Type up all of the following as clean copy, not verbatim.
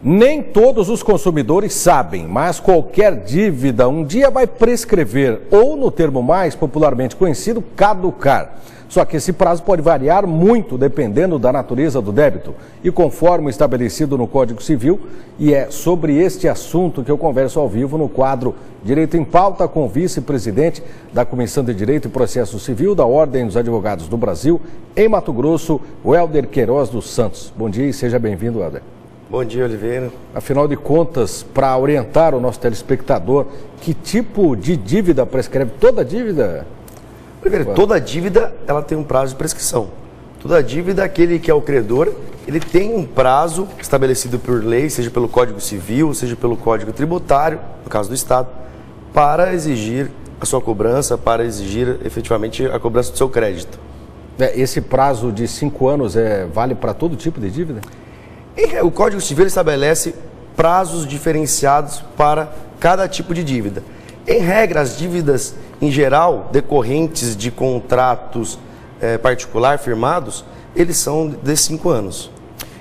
Nem todos os consumidores sabem, mas qualquer dívida um dia vai prescrever ou, no termo mais popularmente conhecido, caducar. Só que esse prazo pode variar muito dependendo da natureza do débito e conforme estabelecido no Código Civil. E é sobre este assunto que eu converso ao vivo no quadro Direito em Pauta com o vice-presidente da Comissão de Direito e Processo Civil da Ordem dos Advogados do Brasil, em Mato Grosso, o Helder Queiroz dos Santos. Bom dia e seja bem-vindo, Helder. Bom dia, Oliveira. Afinal de contas, para orientar o nosso telespectador, que tipo de dívida prescreve? Toda dívida? Oliveira, toda dívida ela tem um prazo de prescrição. Toda dívida, aquele que é o credor, ele tem um prazo estabelecido por lei, seja pelo Código Civil, seja pelo Código Tributário, no caso do Estado, para exigir a sua cobrança, para exigir efetivamente a cobrança do seu crédito. Esse prazo de 5 anos vale para todo tipo de dívida? O Código Civil estabelece prazos diferenciados para cada tipo de dívida. Em regra, as dívidas, em geral, decorrentes de contratos particular firmados, eles são de 5 anos.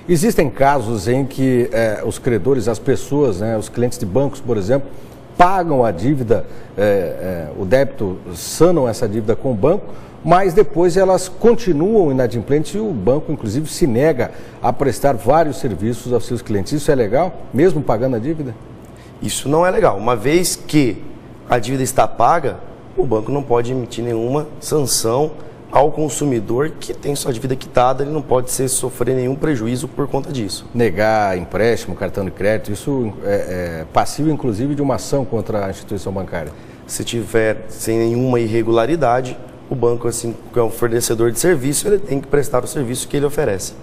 Existem casos em que os credores, as pessoas, os clientes de bancos, por exemplo, pagam a dívida, o débito, sanam essa dívida com o banco, mas depois elas continuam inadimplentes e o banco, inclusive, se nega a prestar vários serviços aos seus clientes. Isso é legal, mesmo pagando a dívida? Isso não é legal. Uma vez que a dívida está paga, o banco não pode emitir nenhuma sanção ao consumidor que tem sua dívida quitada, ele não pode sofrer nenhum prejuízo por conta disso. Negar empréstimo, cartão de crédito, isso é passivo, inclusive, de uma ação contra a instituição bancária? Se tiver sem nenhuma irregularidade, o banco, assim, que é um fornecedor de serviço, ele tem que prestar o serviço que ele oferece.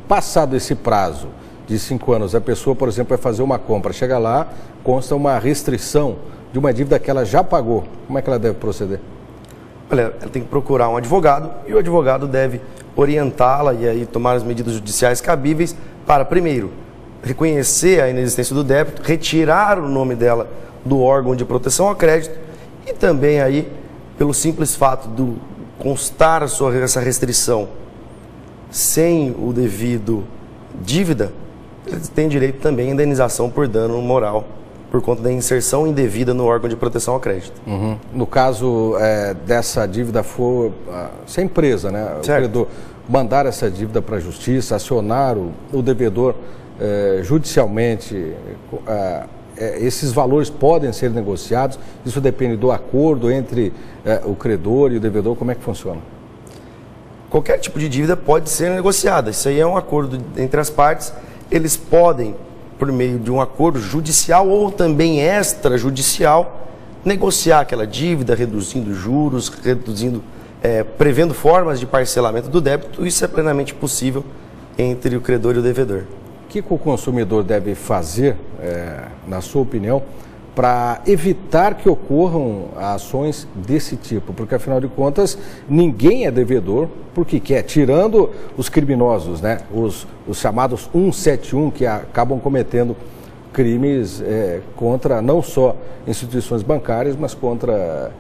Passado esse prazo de 5 anos, a pessoa, por exemplo, vai fazer uma compra, chega lá, consta uma restrição de uma dívida que ela já pagou. Como é que ela deve proceder? Olha, ela tem que procurar um advogado e o advogado deve orientá-la e aí tomar as medidas judiciais cabíveis para, primeiro, reconhecer a inexistência do débito, retirar o nome dela do órgão de proteção ao crédito e também aí, pelo simples fato de constar essa restrição sem o devido dívida, eles têm direito também à indenização por dano moral por conta da inserção indevida no órgão de proteção ao crédito. No caso dessa dívida for se a empresa, o credor, mandar essa dívida para a justiça, acionar o devedor judicialmente, esses valores podem ser negociados, isso depende do acordo entre o credor e o devedor, como é que funciona? Qualquer tipo de dívida pode ser negociada, isso aí é um acordo entre as partes, eles podem, por meio de um acordo judicial ou também extrajudicial, negociar aquela dívida, reduzindo juros, prevendo formas de parcelamento do débito, isso é plenamente possível entre o credor e o devedor. O que o consumidor deve fazer, na sua opinião, para evitar que ocorram ações desse tipo? Porque, afinal de contas, ninguém é devedor porque quer, tirando os criminosos, os chamados 171, que acabam cometendo crimes contra não só instituições bancárias, mas contra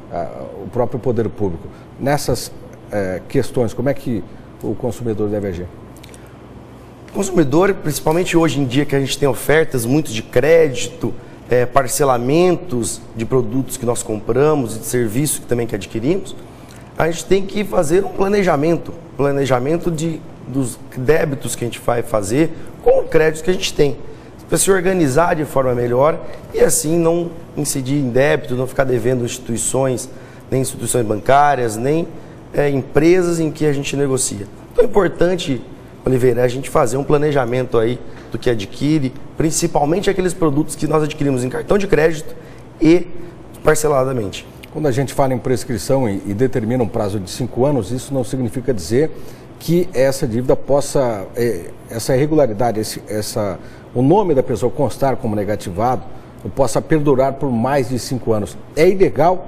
o próprio poder público. Nessas questões, como é que o consumidor deve agir? O consumidor, principalmente hoje em dia que a gente tem ofertas muito de crédito, parcelamentos de produtos que nós compramos e de serviços que também que adquirimos, a gente tem que fazer um planejamento dos débitos que a gente vai fazer com o crédito que a gente tem, para se organizar de forma melhor e assim não incidir em débito, não ficar devendo instituições, nem instituições bancárias, nem empresas em que a gente negocia. Então é importante, Oliveira, a gente fazer um planejamento aí do que adquire, principalmente aqueles produtos que nós adquirimos em cartão de crédito e parceladamente. Quando a gente fala em prescrição e determina um prazo de 5 anos, isso não significa dizer que essa dívida possa, essa irregularidade, o nome da pessoa constar como negativado, possa perdurar por mais de 5 anos. É ilegal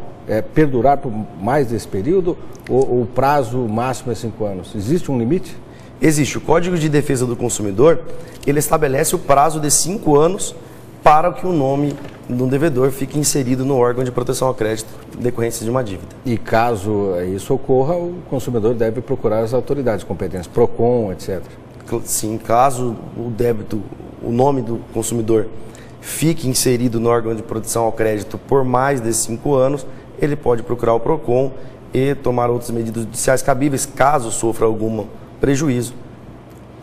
perdurar por mais desse período ou o prazo máximo é 5 anos? Existe um limite? Existe. O Código de Defesa do Consumidor, ele estabelece o prazo de 5 anos para que o nome do devedor fique inserido no órgão de proteção ao crédito em decorrência de uma dívida. E caso isso ocorra, o consumidor deve procurar as autoridades competentes, PROCON, etc. Sim, caso o débito, o nome do consumidor fique inserido no órgão de proteção ao crédito por mais de 5 anos, ele pode procurar o PROCON e tomar outras medidas judiciais cabíveis, caso sofra algum prejuízo,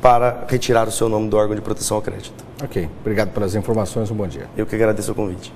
para retirar o seu nome do órgão de proteção ao crédito. Ok, obrigado pelas informações, um bom dia. Eu que agradeço o convite.